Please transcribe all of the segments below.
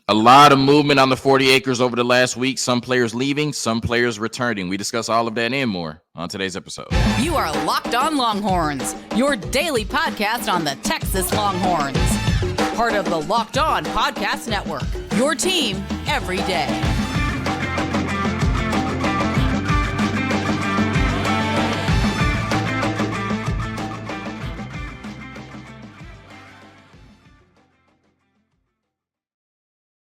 A lot of movement on the 40 acres over the last week. Some players leaving, some players returning. We discuss all of that and more on today's episode. You are Locked On Longhorns, your daily podcast on the Texas Longhorns. Part of the Locked On Podcast Network, your team every day.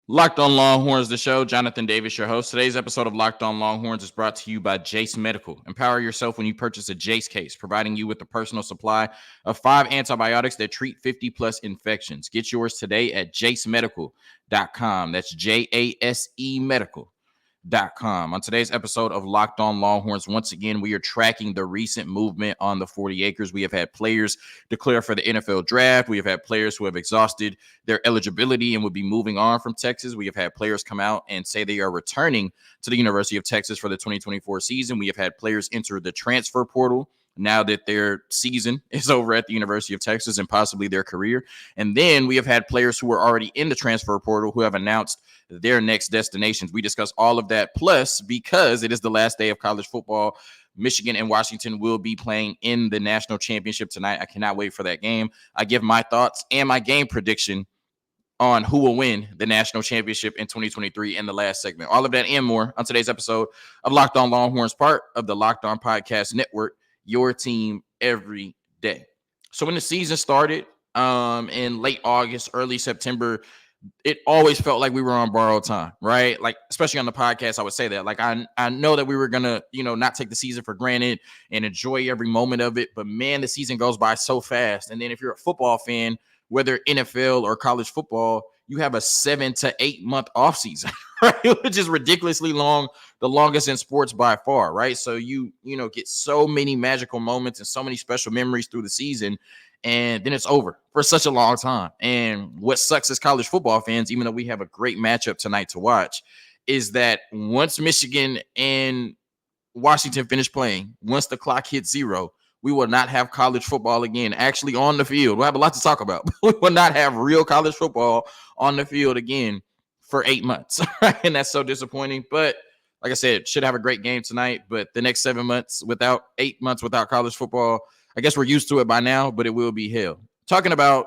Locked On Longhorns, the show. Jonathan Davis, your host. Today's episode of Locked On Longhorns is brought to you by Jase Medical. Empower yourself when you purchase a Jase case, providing you with a personal supply of 5 antibiotics that treat 50-plus infections. Get yours today at jasemedical.com. That's Jase Medical.com. On today's episode of Locked On Longhorns, once again, we are tracking the recent movement on the 40 acres. We have had players declare for the NFL draft. We have had players who have exhausted their eligibility and would be moving on from Texas. We have had players come out and say they are returning to the University of Texas for the 2024 season. We have had players enter the transfer portal now that their season is over at the University of Texas and possibly their career. And then we have had players who were already in the transfer portal who have announced their next destinations. We discuss all of that. Plus, because it is the last day of college football, Michigan and Washington will be playing in the national championship tonight. I cannot wait for that game. I give my thoughts and my game prediction on who will win the national championship in 2023 in the last segment. All of that and more on today's episode of Locked On Longhorns, part of the Locked On Podcast Network, your team every day. So when the season started in late August, early September, it always felt like we were on borrowed time, right? Like, especially on the podcast, I would say that. Like, I know that we were going to, not take the season for granted and enjoy every moment of it. But, man, the season goes by so fast. And then if you're a football fan, whether NFL or college football, you have a 7 to 8 month offseason, right? Which is ridiculously long, the longest in sports by far, right? So you get so many magical moments and so many special memories through the season, and then it's over for such a long time. And what sucks as college football fans, even though we have a great matchup tonight to watch, is that once Michigan and Washington finish playing, once the clock hits zero, we will not have college football again, actually on the field. We'll have a lot to talk about. We will not have real college football on the field again for 8 months. Right? And that's so disappointing. But like I said, should have a great game tonight. But the next 8 months without college football, I guess we're used to it by now, but it will be hell. Talking about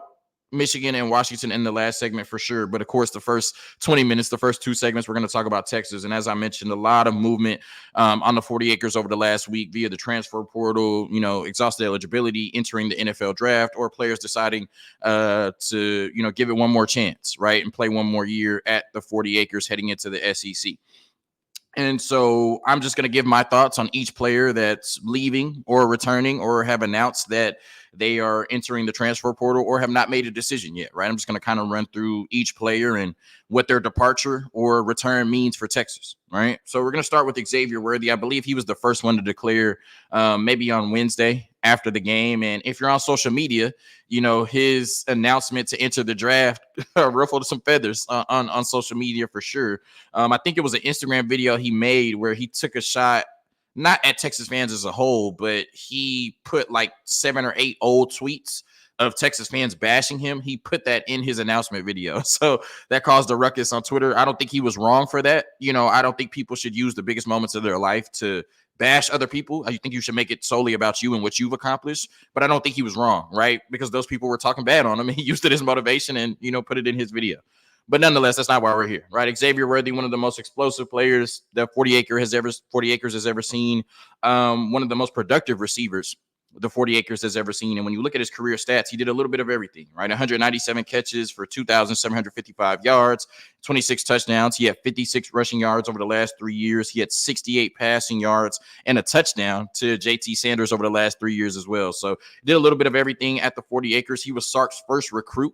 Michigan and Washington in the last segment for sure. But of course, the first 20 minutes, the first 2 segments, we're going to talk about Texas. And as I mentioned, a lot of movement on the 40 acres over the last week via the transfer portal, exhausted eligibility, entering the NFL draft, or players deciding to, give it one more chance, right? And play one more year at the 40 acres heading into the SEC. And so I'm just going to give my thoughts on each player that's leaving or returning or have announced that they are entering the transfer portal or have not made a decision yet, right? I'm just going to kind of run through each player and what their departure or return means for Texas, right? So we're going to start with Xavier Worthy. I believe he was the first one to declare maybe on Wednesday after the game. And if you're on social media, his announcement to enter the draft ruffled some feathers on social media for sure. I think it was an Instagram video he made where he took a shot, not at Texas fans as a whole, but he put like 7 or 8 old tweets of Texas fans bashing him. He put that in his announcement video. So that caused a ruckus on Twitter. I don't think he was wrong for that. I don't think people should use the biggest moments of their life to bash other people. I think you should make it solely about you and what you've accomplished. But I don't think he was wrong, right? Because those people were talking bad on him, and he used it as motivation and, put it in his video. But nonetheless, that's not why we're here, right? Xavier Worthy, one of the most explosive players that 40 acres has ever seen. One of the most productive receivers the 40 acres has ever seen. And when you look at his career stats, he did a little bit of everything, right? 197 catches for 2,755 yards, 26 touchdowns. He had 56 rushing yards over the last 3 years. He had 68 passing yards and a touchdown to JT Sanders over the last 3 years as well. So did a little bit of everything at the 40 acres. He was Sark's first recruit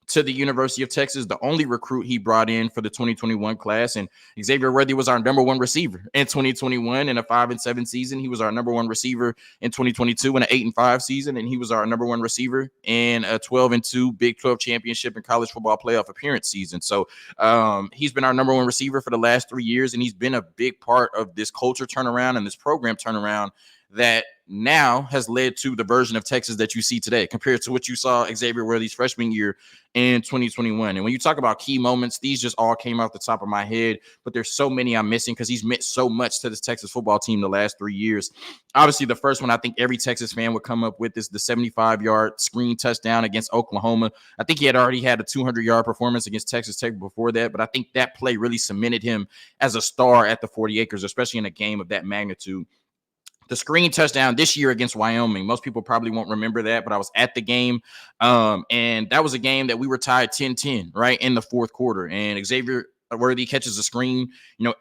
to the University of Texas, the only recruit he brought in for the 2021 class. And Xavier Worthy was our number 1 receiver in 2021 in a 5-7 season. He was our number 1 receiver in 2022 in an 8-5 season. And he was our number 1 receiver in a 12-2 Big 12 championship and college football playoff appearance season. So he's been our number 1 receiver for the last 3 years. And he's been a big part of this culture turnaround and this program turnaround that now has led to the version of Texas that you see today compared to what you saw Xavier Worthy's freshman year in 2021. And when you talk about key moments, these just all came off the top of my head, but there's so many I'm missing because he's meant so much to this Texas football team the last 3 years. Obviously, the first one I think every Texas fan would come up with is the 75-yard screen touchdown against Oklahoma. I think he had already had a 200-yard performance against Texas Tech before that, but I think that play really cemented him as a star at the 40 acres, especially in a game of that magnitude. The screen touchdown this year against Wyoming, most people probably won't remember that, but I was at the game, and that was a game that we were tied 10-10, right, in the fourth quarter, and Xavier Worthy catches a screen,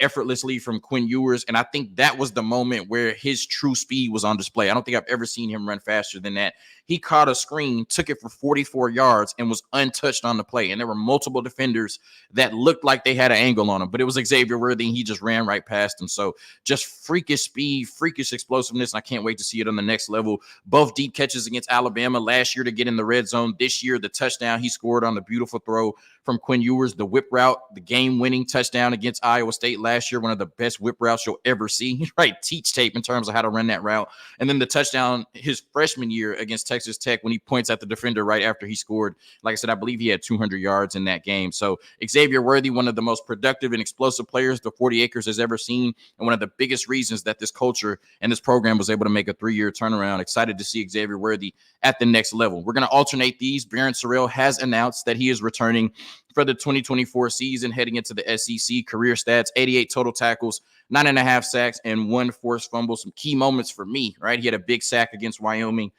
effortlessly from Quinn Ewers, and I think that was the moment where his true speed was on display. I don't think I've ever seen him run faster than that. He caught a screen, took it for 44 yards, and was untouched on the play, and there were multiple defenders that looked like they had an angle on him, but it was Xavier Worthy, and he just ran right past him. So just freakish speed, freakish explosiveness, and I can't wait to see it on the next level. Both deep catches against Alabama last year to get in the red zone. This year, the touchdown he scored on the beautiful throw from Quinn Ewers, the whip route, the game-winning touchdown against Iowa State last year, one of the best whip routes you'll ever see, right? Teach tape in terms of how to run that route. And then the touchdown his freshman year against Texas Tech when he points at the defender right after he scored. Like I said, I believe he had 200 yards in that game. So Xavier Worthy, one of the most productive and explosive players the 40 acres has ever seen, and one of the biggest reasons that this culture and this program was able to make a 3-year turnaround. Excited to see Xavier Worthy at the next level. We're going to alternate these. Barron Sorrell has announced that he is returning for the 2024 season, heading into the SEC. Career stats: 88 total tackles, 9.5 sacks, and 1 forced fumble. Some key moments for me, right? He had a big sack against Wyoming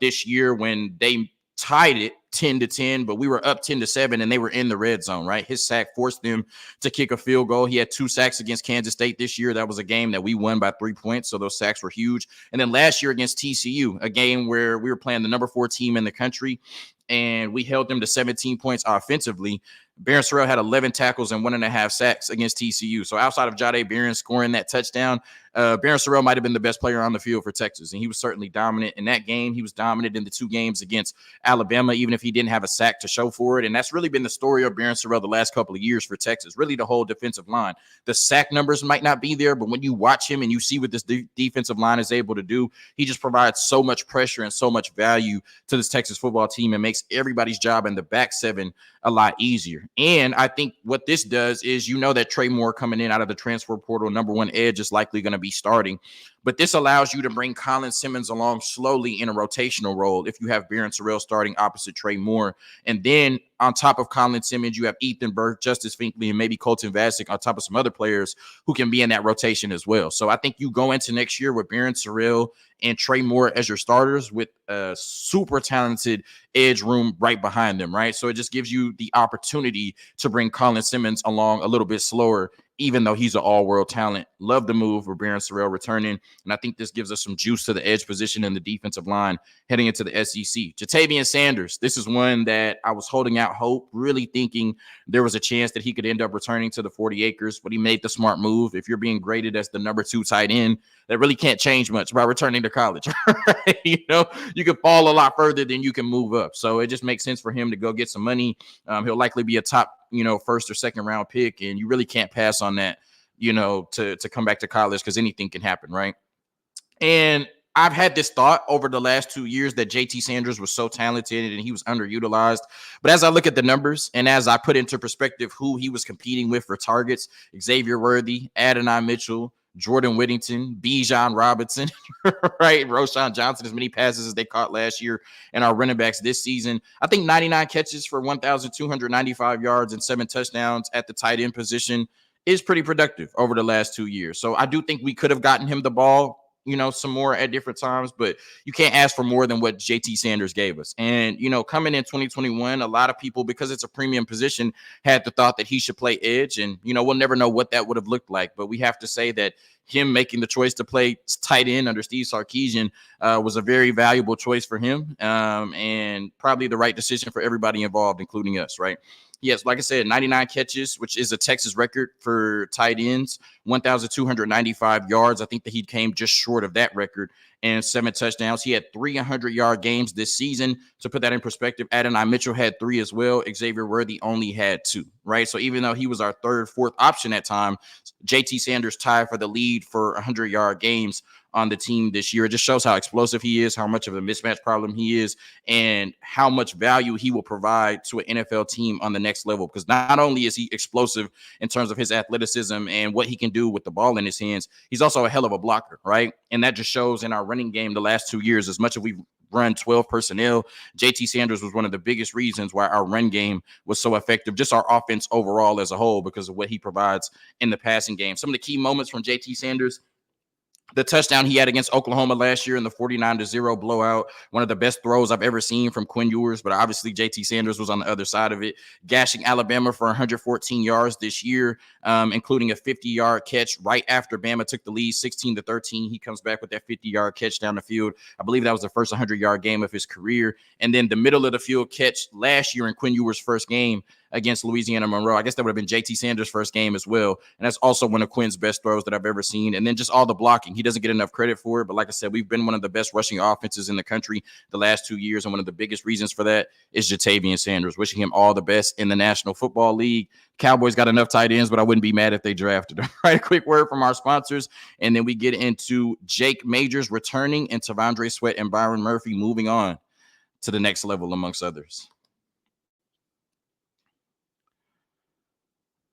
this year when they tied it 10-10, but we were up 10-7 and they were in the red zone, right? His sack forced them to kick a field goal. He had 2 sacks against Kansas State this year. That was a game that we won by 3 points, so those sacks were huge. And then last year against TCU, a game where we were playing the number 4 team in the country, and we held them to 17 points offensively. Barron Sorrell had 11 tackles and 1.5 sacks against TCU. So outside of Jade Barron scoring that touchdown, Barron Sorrell might have been the best player on the field for Texas, and he was certainly dominant in that game. He was dominant in the 2 games against Alabama, even if he didn't have a sack to show for it. And that's really been the story of Barron Sorrell the last couple of years for Texas, really the whole defensive line. The sack numbers might not be there, but when you watch him and you see what this defensive line is able to do, he just provides so much pressure and so much value to this Texas football team and makes everybody's job in the back 7 a lot easier. And I think what this does is, that Trey Moore coming in out of the transfer portal, number 1 edge, is likely going to be starting. But this allows you to bring Colin Simmons along slowly in a rotational role if you have Barron Sorrell starting opposite Trey Moore. And then on top of Colin Simmons, you have Ethan Burke, Justice Finkley, and maybe Colton Vasek on top of some other players who can be in that rotation as well. So I think you go into next year with Barron Sorrell and Trey Moore as your starters with a super talented edge room right behind them, right? So it just gives you the opportunity to bring Colin Simmons along a little bit slower, even though he's an all-world talent. Love the move for Barron Sorrell returning, and I think this gives us some juice to the edge position in the defensive line heading into the SEC. Jatavian Sanders, this is one that I was holding out hope, really thinking there was a chance that he could end up returning to the 40 acres, but he made the smart move. If you're being graded as the number 2 tight end, that really can't change much by returning to college. Right? You can fall a lot further than you can move up. So it just makes sense for him to go get some money. He'll likely be a top, first or second round pick, and you really can't pass on that, to come back to college because anything can happen, right? And I've had this thought over the last 2 years that JT Sanders was so talented and he was underutilized. But as I look at the numbers and as I put into perspective who he was competing with for targets, Xavier Worthy, Adonai Mitchell, Jordan Whittington, Bijan Robinson, right? Roshan Johnson, as many passes as they caught last year, and our running backs this season. I think 99 catches for 1,295 yards and 7 touchdowns at the tight end position is pretty productive over the last 2 years. So I do think we could have gotten him the ball, some more at different times, but you can't ask for more than what JT Sanders gave us. And, coming in 2021, a lot of people, because it's a premium position, had the thought that he should play edge. And, we'll never know what that would have looked like. But we have to say that him making the choice to play tight end under Steve Sarkisian was a very valuable choice for him, and probably the right decision for everybody involved, including us, right? Yes, like I said, 99 catches, which is a Texas record for tight ends, 1,295 yards. I think that he came just short of that record, and 7 touchdowns. He had 300-yard games this season. To put that in perspective, Adonai Mitchell had 3 as well. Xavier Worthy only had 2, right? So even though he was our third, fourth option at time, JT Sanders tied for the lead for 100-yard games on the team this year. It just shows how explosive he is, how much of a mismatch problem he is, and how much value he will provide to an NFL team on the next level. Because not only is he explosive in terms of his athleticism and what he can do with the ball in his hands, he's also a hell of a blocker, right? And that just shows in our running game the last 2 years. As much as we've run 12 personnel, JT Sanders was one of the biggest reasons why our run game was so effective, just our offense overall as a whole, because of what he provides in the passing game. Some of the key moments from JT Sanders: the touchdown he had against Oklahoma last year in the 49-0 blowout, one of the best throws I've ever seen from Quinn Ewers, but obviously JT Sanders was on the other side of it. Gashing Alabama for 114 yards this year, including a 50-yard catch right after Bama took the lead 16-13. He comes back with that 50-yard catch down the field. I believe that was the first 100-yard game of his career. And then the middle of the field catch last year in Quinn Ewers' first game against Louisiana Monroe. I guess that would have been JT Sanders' first game as well. And that's also one of Quinn's best throws that I've ever seen. And then just all the blocking. He doesn't get enough credit for it. But like I said, we've been one of the best rushing offenses in the country the last 2 years. And one of the biggest reasons for that is Jatavian Sanders. Wishing him all the best in the National Football League. Cowboys got enough tight ends, but I wouldn't be mad if they drafted him. Right, a quick word from our sponsors. And then we get into Jake Majors returning and Tavondre Sweat and Byron Murphy moving on to the next level, amongst others.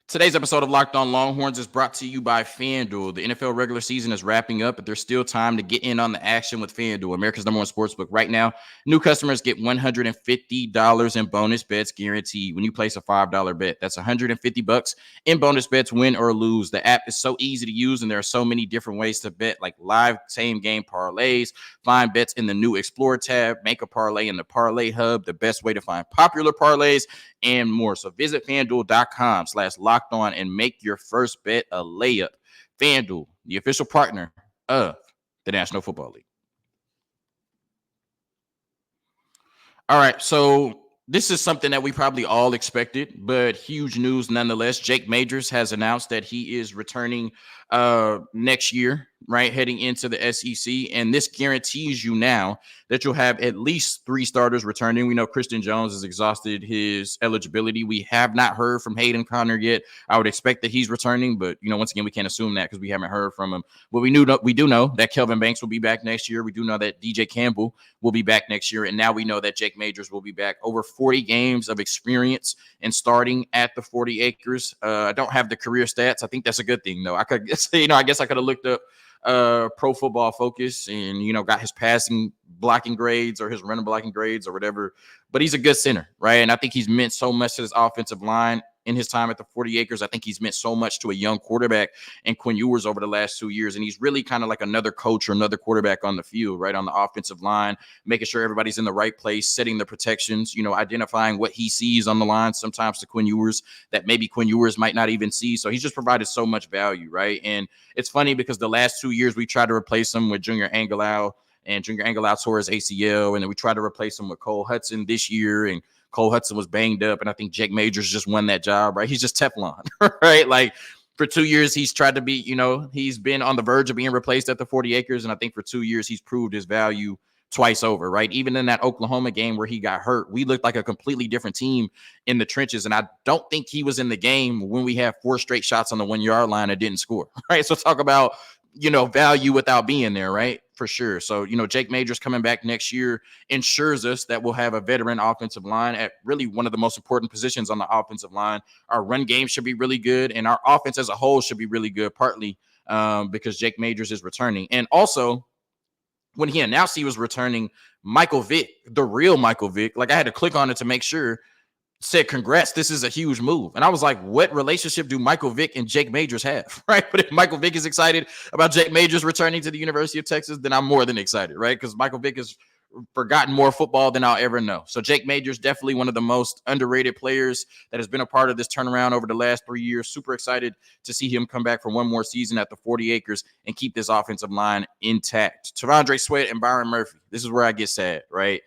Today's episode of Locked On Longhorns is brought to you by FanDuel. The NFL regular season is wrapping up, but there's still time to get in on the action with FanDuel, America's number one sportsbook. Right now, new customers get $150 in bonus bets guaranteed when you place a $5 bet. That's $150 in bonus bets, win or lose. The app is so easy to use, and there are so many different ways to bet, like live same-game parlays, find bets in the new Explore tab, make a parlay in the Parlay Hub, the best way to find popular parlays, and more. So visit FanDuel.com/LockedOn and make your first bet a layup. FanDuel, the official partner of the National Football League. All right, so this is something that we probably all expected, but huge news nonetheless. Jake Majors has announced that he is returning next year, right, heading into the SEC. And this guarantees you now that you'll have at least 3 starters returning. We know Christian Jones has exhausted his eligibility. We have not heard from Hayden Conner yet. I would expect that he's returning, but, once again, we can't assume that because we haven't heard from him. But we do know that Kelvin Banks will be back next year. We do know that DJ Campbell will be back next year. And now we know that Jake Majors will be back. Over 40 games of experience and starting at the 40 acres. I don't have the career stats. I think that's a good thing, though. I guess I could have looked up Pro Football Focus and, got his passing blocking grades or his running blocking grades or whatever. But he's a good center, right? And I think he's meant so much to this offensive line in his time at the 40 acres. I think he's meant so much to a young quarterback and Quinn Ewers over the last 2 years. And he's really kind of like another coach or another quarterback on the field, right? On the offensive line, making sure everybody's in the right place, setting the protections, identifying what he sees on the line sometimes to Quinn Ewers that maybe Quinn Ewers might not even see. So he's just provided so much value, right? And it's funny because the last 2 years we tried to replace him with Junior Angilau, and Junior Angilau tore his ACL. And then we tried to replace him with Cole Hudson this year, and Cole Hudson was banged up, and I think Jake Majors just won that job, right? He's just Teflon, right? Like for 2 years, he's tried to be, he's been on the verge of being replaced at the 40 acres. And I think for 2 years, he's proved his value twice over, right? Even in that Oklahoma game where he got hurt, we looked like a completely different team in the trenches. And I don't think he was in the game when we had 4 straight shots on the 1-yard line and didn't score, right? So talk about, value without being there, right? For sure. So, Jake Majors coming back next year ensures us that we'll have a veteran offensive line at really one of the most important positions on the offensive line. Our run game should be really good, and our offense as a whole should be really good, partly because Jake Majors is returning. And also, when he announced he was returning, Michael Vick, the real Michael Vick, like I had to click on it to make sure, said, congrats, this is a huge move. And I was like, what relationship do Michael Vick and Jake Majors have, right? But if Michael Vick is excited about Jake Majors returning to the University of Texas, then I'm more than excited, right? Because Michael Vick has forgotten more football than I'll ever know. So Jake Majors, definitely one of the most underrated players that has been a part of this turnaround over the last 3 years. Super excited to see him come back for one more season at the 40 acres and keep this offensive line intact. Tavondre Sweat and Byron Murphy. This is where I get sad, right?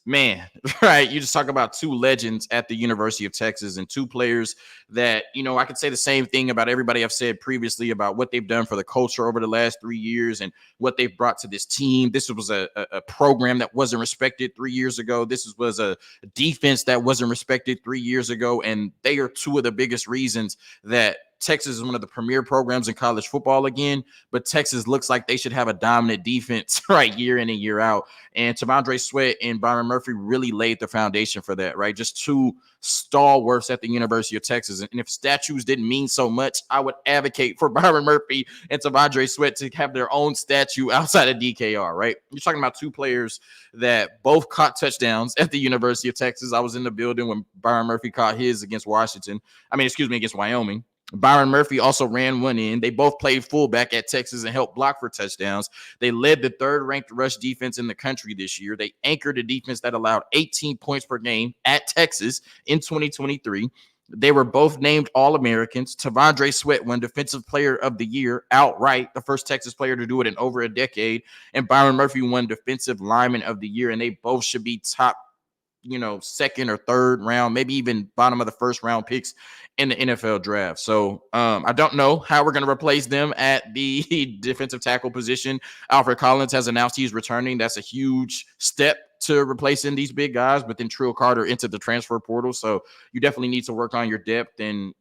man, right? You just talk about two legends at the University of Texas and two players that, I could say the same thing about everybody I've said previously about what they've done for the culture over the last 3 years and what they've brought to this team. This was a program that wasn't respected 3 years ago. This was a defense that wasn't respected 3 years ago. And they are two of the biggest reasons that Texas is one of the premier programs in college football again, but Texas looks like they should have a dominant defense right year in and year out. And T'Vondre Sweat and Byron Murphy really laid the foundation for that, right? Just two stalwarts at the University of Texas. And if statues didn't mean so much, I would advocate for Byron Murphy and T'Vondre Sweat to have their own statue outside of DKR, right? You're talking about two players that both caught touchdowns at the University of Texas. I was in the building when Byron Murphy caught his against against Wyoming. Byron Murphy also ran one in. They both played fullback at Texas and helped block for touchdowns. They led the third-ranked rush defense in the country this year. They anchored a defense that allowed 18 points per game at Texas in 2023. They were both named All-Americans. T'Vondre Sweat won Defensive Player of the Year outright, the first Texas player to do it in over a decade. And Byron Murphy won Defensive Lineman of the Year, and they both should be top second or third round, maybe even bottom of the first round picks in the NFL draft. So I don't know how we're going to replace them at the defensive tackle position. Alfred Collins has announced he's returning. That's a huge step to replacing these big guys, but then Trill Carter into the transfer portal. So you definitely need to work on your depth and,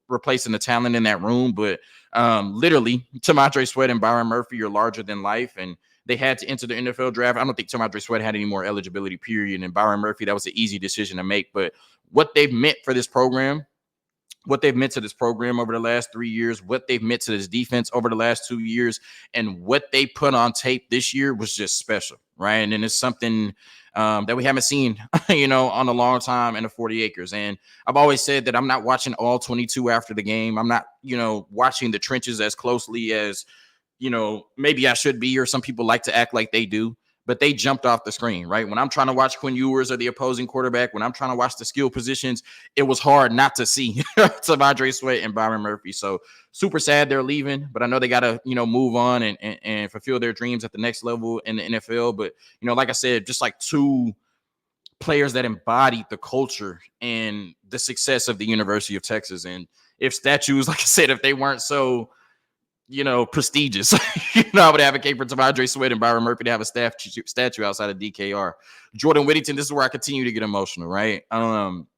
replacing the talent in that room. But literally, T'Vondre Sweat and Byron Murphy are larger than life, and they had to enter the NFL draft. I don't think T'Vondre Sweat had any more eligibility, period. And Byron Murphy, that was an easy decision to make. But what they've meant for this program, what they've meant to this program over the last 3 years, what they've meant to this defense over the last 2 years, and what they put on tape this year was just special, right? And it's something that we haven't seen, on a long time in the 40 acres. And I've always said that I'm not watching all 22 after the game. I'm not, watching the trenches as closely as, maybe I should be, or some people like to act like they do, but they jumped off the screen, right? When I'm trying to watch Quinn Ewers or the opposing quarterback, when I'm trying to watch the skill positions, it was hard not to see T'Vondre Sweat and Byron Murphy. So super sad they're leaving, but I know they got to, move on and fulfill their dreams at the next level in the NFL. But, like I said, just like two players that embodied the culture and the success of the University of Texas. And if statues, like I said, if they weren't so prestigious, I would advocate for T'Vondre Sweat and Byron Murphy to have a statue outside of DKR. Jordan Whittington, this is where I continue to get emotional, right?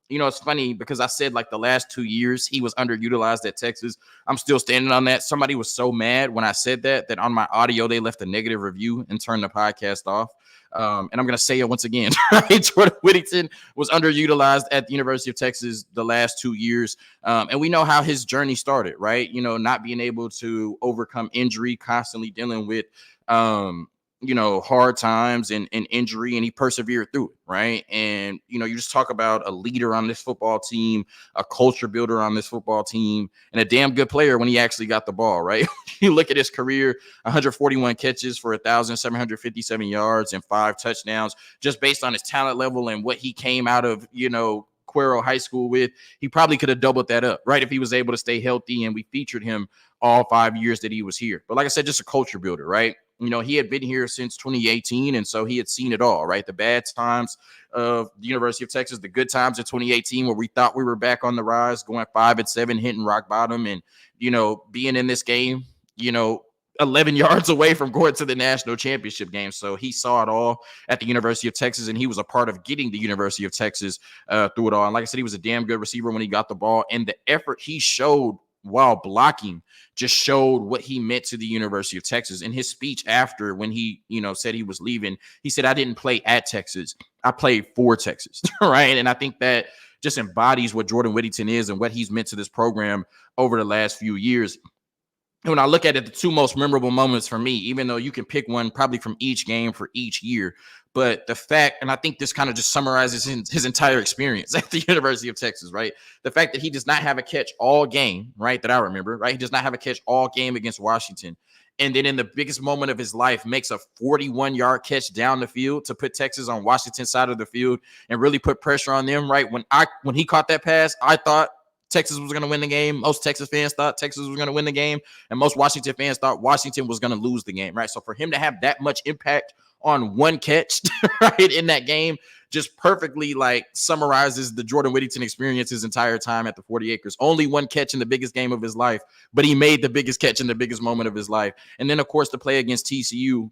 It's funny because I said like the last 2 years he was underutilized at Texas. I'm still standing on that. Somebody was so mad when I said that on my audio they left a negative review and turned the podcast off. And I'm going to say it once again, right? Jordan Whittington was underutilized at the University of Texas the last 2 years. And we know how his journey started, right? Not being able to overcome injury, constantly dealing with, hard times and injury, and he persevered through it, right? And, you just talk about a leader on this football team, a culture builder on this football team, and a damn good player when he actually got the ball, right? You look at his career, 141 catches for 1,757 yards and 5 touchdowns, just based on his talent level and what he came out of, Cuero High School with. He probably could have doubled that up, right? If he was able to stay healthy, and we featured him all 5 years that he was here. But like I said, just a culture builder, right? He had been here since 2018, and so he had seen it all, right? The bad times of the University of Texas, the good times of 2018 where we thought we were back on the rise, going 5-7, hitting rock bottom, and, being in this game, 11 yards away from going to the national championship game. So he saw it all at the University of Texas, and he was a part of getting the University of Texas through it all. And like I said, he was a damn good receiver when he got the ball, and the effort he showed while blocking just showed what he meant to the University of Texas. In his speech after, when he, said he was leaving, he said, "I didn't play at Texas. I played for Texas." Right. And I think that just embodies what Jordan Whittington is and what he's meant to this program over the last few years. And when I look at it, the two most memorable moments for me, even though you can pick one probably from each game for each year, but the fact, and I think this kind of just summarizes his entire experience at the University of Texas, right? The fact that he does not have a catch all game, right, that I remember, right? He does not have a catch all game against Washington. And then in the biggest moment of his life, makes a 41-yard catch down the field to put Texas on Washington's side of the field and really put pressure on them, right? When he caught that pass, I thought Texas was going to win the game. Most Texas fans thought Texas was going to win the game, and most Washington fans thought Washington was going to lose the game, right? So for him to have that much impact on one catch, right, in that game, just perfectly like summarizes the Jordan Whittington experience his entire time at the 40 acres. Only one catch in the biggest game of his life, but he made the biggest catch in the biggest moment of his life. And then, of course, the play against TCU,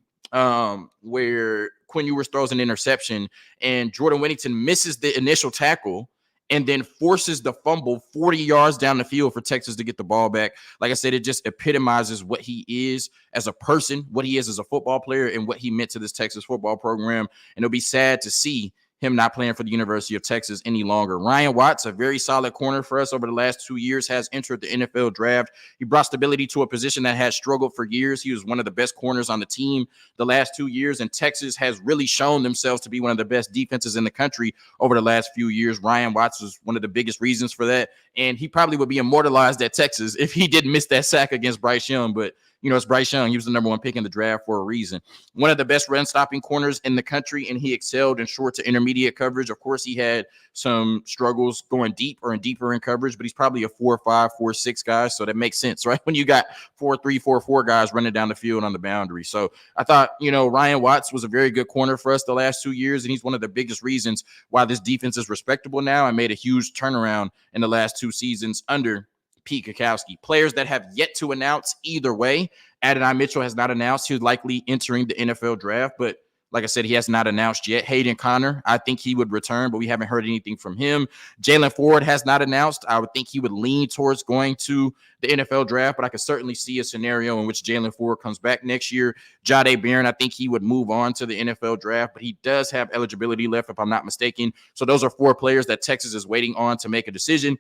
where Quinn Ewers throws an interception and Jordan Whittington misses the initial tackle and then forces the fumble 40 yards down the field for Texas to get the ball back. Like I said, it just epitomizes what he is as a person, what he is as a football player, and what he meant to this Texas football program. And it'll be sad to see him not playing for the University of Texas any longer. Ryan Watts, a very solid corner for us over the last 2 years, has entered the NFL draft. He brought stability to a position that has struggled for years. He was one of the best corners on the team the last 2 years, and Texas has really shown themselves to be one of the best defenses in the country over the last few years. Ryan Watts was one of the biggest reasons for that, and he probably would be immortalized at Texas if he didn't miss that sack against Bryce Young, but it's Bryce Young. He was the number one pick in the draft for a reason. One of the best run-stopping corners in the country, and he excelled in short to intermediate coverage. Of course, he had some struggles going deeper and deeper in coverage, but he's probably a 4-5, 4-6 guy, so that makes sense, right? When you got 4-3, 4-4 guys running down the field on the boundary. So I thought, Ryan Watts was a very good corner for us the last 2 years, and he's one of the biggest reasons why this defense is respectable now and made a huge turnaround in the last 2 seasons under Pete Kwiatkowski. Players that have yet to announce either way. Adonai Mitchell has not announced. He's likely entering the NFL draft, but like I said, he has not announced yet. Hayden Connor, I think he would return, but we haven't heard anything from him. Jalen Ford has not announced. I would think he would lean towards going to the NFL draft, but I could certainly see a scenario in which Jalen Ford comes back next year. Jade Barron, I think he would move on to the NFL draft, but he does have eligibility left, if I'm not mistaken. So those are 4 players that Texas is waiting on to make a decision.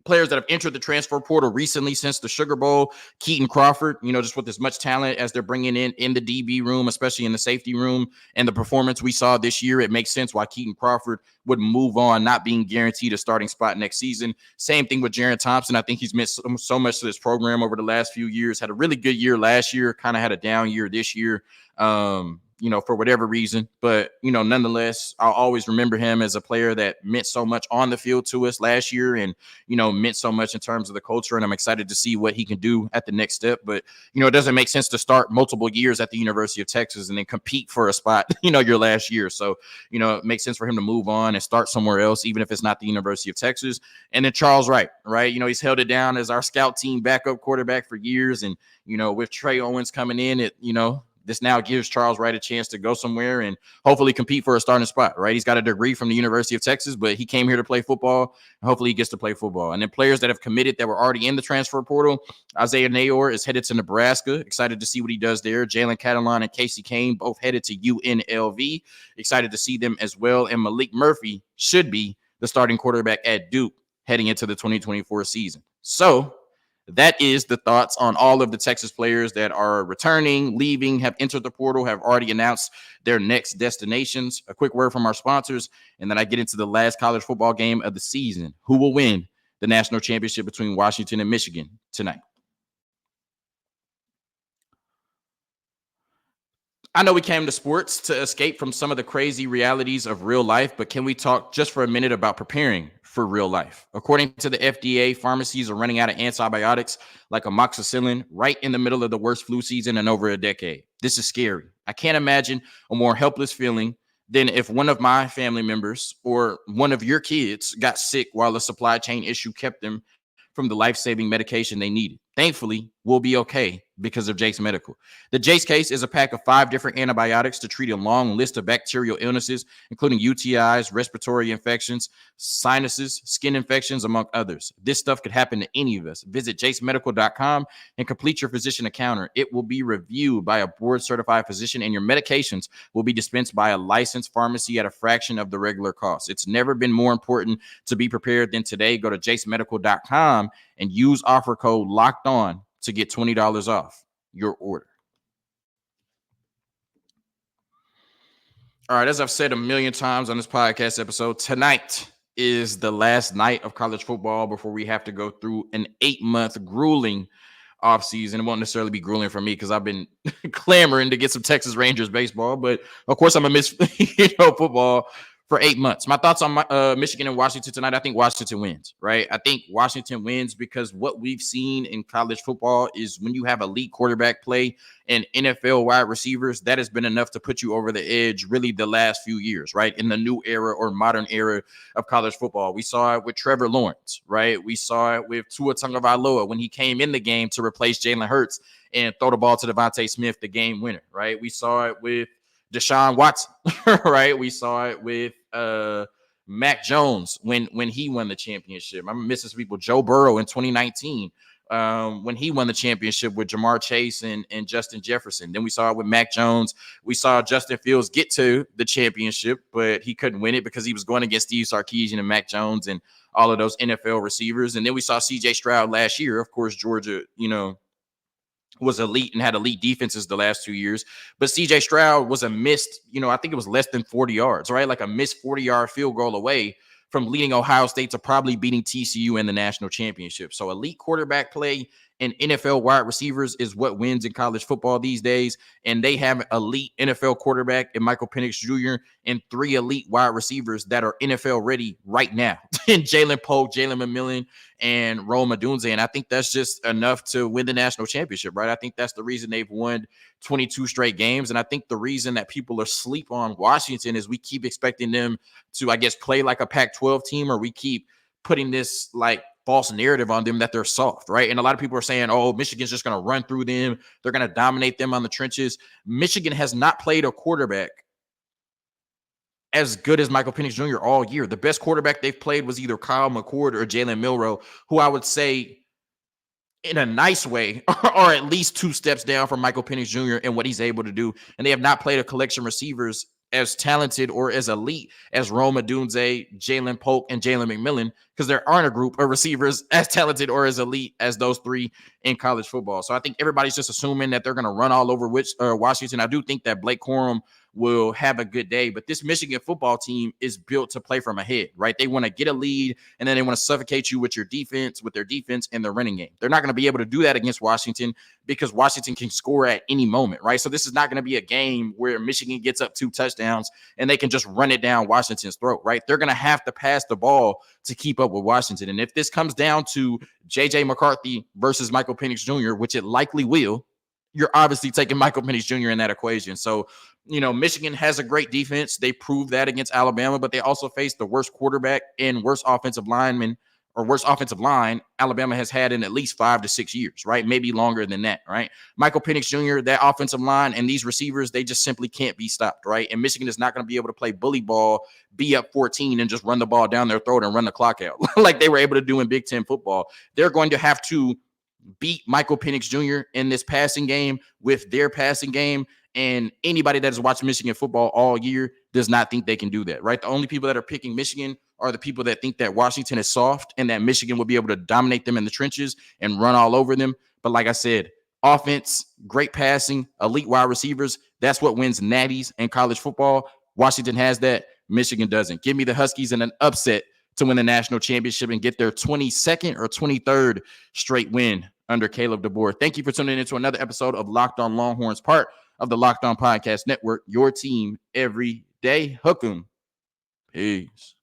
Players that have entered the transfer portal recently since the Sugar Bowl, Keaton Crawford, just with as much talent as they're bringing in the DB room, especially in the safety room, and the performance we saw this year, it makes sense why Keaton Crawford would move on, not being guaranteed a starting spot next season. Same thing with Jaron Thompson. I think he's meant so much to this program over the last few years. Had a really good year last year, kind of had a down year this year. For whatever reason. But, nonetheless, I'll always remember him as a player that meant so much on the field to us last year and, meant so much in terms of the culture. And I'm excited to see what he can do at the next step. But, it doesn't make sense to start multiple years at the University of Texas and then compete for a spot, your last year. So, it makes sense for him to move on and start somewhere else, even if it's not the University of Texas. And then Charles Wright, right? He's held it down as our scout team backup quarterback for years. And, with Trey Owens coming in, this now gives Charles Wright a chance to go somewhere and hopefully compete for a starting spot, right? He's got a degree from the University of Texas, but he came here to play football. And hopefully he gets to play football. And then players that have committed that were already in the transfer portal, Isaiah Nayor is headed to Nebraska. Excited to see what he does there. Jalen Catalon and Casey Kane both headed to UNLV. Excited to see them as well. And Malik Murphy should be the starting quarterback at Duke heading into the 2024 season. So that is the thoughts on all of the Texas players that are returning, leaving, have entered the portal, have already announced their next destinations. A quick word from our sponsors, and then I get into the last college football game of the season. Who will win the national championship between Washington and Michigan tonight? I know we came to sports to escape from some of the crazy realities of real life, but can we talk just for a minute about preparing for real life? According to the FDA, pharmacies are running out of antibiotics like amoxicillin right in the middle of the worst flu season in over a decade. This is scary. I can't imagine a more helpless feeling than if one of my family members or one of your kids got sick while a supply chain issue kept them from the life-saving medication they needed. Thankfully, we'll be okay because of Jase Medical. The Jase case is a pack of 5 different antibiotics to treat a long list of bacterial illnesses, including UTIs, respiratory infections, sinuses, skin infections, among others. This stuff could happen to any of us. Visit jasemedical.com and complete your physician encounter. It will be reviewed by a board-certified physician, and your medications will be dispensed by a licensed pharmacy at a fraction of the regular cost. It's never been more important to be prepared than today. Go to jasemedical.com and use offer code LOCKEDON to get $20 off your order. All right, as I've said a million times on this podcast episode, tonight is the last night of college football before we have to go through an 8-month grueling offseason. It won't necessarily be grueling for me because I've been clamoring to get some Texas Rangers baseball, but of course I'm going to miss football for 8 months. My thoughts on Michigan and Washington tonight. I think Washington wins, right? I think Washington wins because what we've seen in college football is when you have elite quarterback play and NFL wide receivers, that has been enough to put you over the edge really the last few years, right? In the new era or modern era of college football. We saw it with Trevor Lawrence, right? We saw it with Tua Tagovailoa when he came in the game to replace Jalen Hurts and throw the ball to Devontae Smith, the game winner, right? We saw it with Deshaun Watson, right? We saw it with Mac Jones when he won the championship. I'm missing some people. Joe Burrow in 2019 when he won the championship with Jamar Chase and Justin Jefferson. Then we saw it with Mac Jones. We saw Justin Fields get to the championship, but he couldn't win it because he was going against Steve Sarkisian and Mac Jones and all of those NFL receivers. And then we saw C.J. Stroud last year. Of course, Georgia, was elite and had elite defenses the last 2 years. But CJ Stroud was a missed, I think it was less than 40 yards, right? Like a missed 40-yard field goal away from leading Ohio State to probably beating TCU in the national championship. So elite quarterback play and NFL wide receivers is what wins in college football these days. And they have elite NFL quarterback in Michael Penix Jr. and 3 elite wide receivers that are NFL ready right now. And Jalen Polk, Jalen McMillan, and Rome Odunze. And I think that's just enough to win the national championship, right? I think that's the reason they've won 22 straight games. And I think the reason that people are asleep on Washington is we keep expecting them to, I guess, play like a Pac-12 team, or we keep putting this like false narrative on them that they're soft, right? And a lot of people are saying, oh, Michigan's just going to run through them. They're going to dominate them on the trenches. Michigan has not played a quarterback as good as Michael Penix Jr. all year. The best quarterback they've played was either Kyle McCord or Jalen Milroe, who I would say in a nice way are at least 2 steps down from Michael Penix Jr. and what he's able to do. And they have not played a collection of receivers as talented or as elite as Rome Odunze, Jalen Polk, and Jalen McMillan, because there aren't a group of receivers as talented or as elite as those 3 in college football. So I think everybody's just assuming that they're going to run all over Washington. I do think that Blake Corum will have a good day, but this Michigan football team is built to play from ahead, right? They want to get a lead, and then they want to suffocate you with their defense and their running game. They're not going to be able to do that against Washington because Washington can score at any moment, right? So this is not going to be a game where Michigan gets up 2 touchdowns and they can just run it down Washington's throat, right? They're going to have to pass the ball to keep up with Washington. And if this comes down to J.J. McCarthy versus Michael Penix Jr., which it likely will, you're obviously taking Michael Penix Jr. in that equation. So, Michigan has a great defense. They proved that against Alabama, but they also faced the worst quarterback and worst offensive line Alabama has had in at least 5 to 6 years, right? Maybe longer than that, right? Michael Penix Jr., that offensive line and these receivers, they just simply can't be stopped, right? And Michigan is not going to be able to play bully ball, be up 14 and just run the ball down their throat and run the clock out like they were able to do in Big Ten football. They're going to have to beat Michael Penix Jr. in this passing game with their passing game. And anybody that has watched Michigan football all year does not think they can do that, right? The only people that are picking Michigan are the people that think that Washington is soft and that Michigan will be able to dominate them in the trenches and run all over them. But like I said, offense, great passing, elite wide receivers, that's what wins natties in college football. Washington has that. Michigan doesn't. Give me the Huskies in an upset to win the national championship and get their 22nd or 23rd straight win under Caleb DeBoer. Thank you for tuning in to another episode of Locked On Longhorns, part of the Locked On Podcast Network, your team every day. Hook 'em. Peace.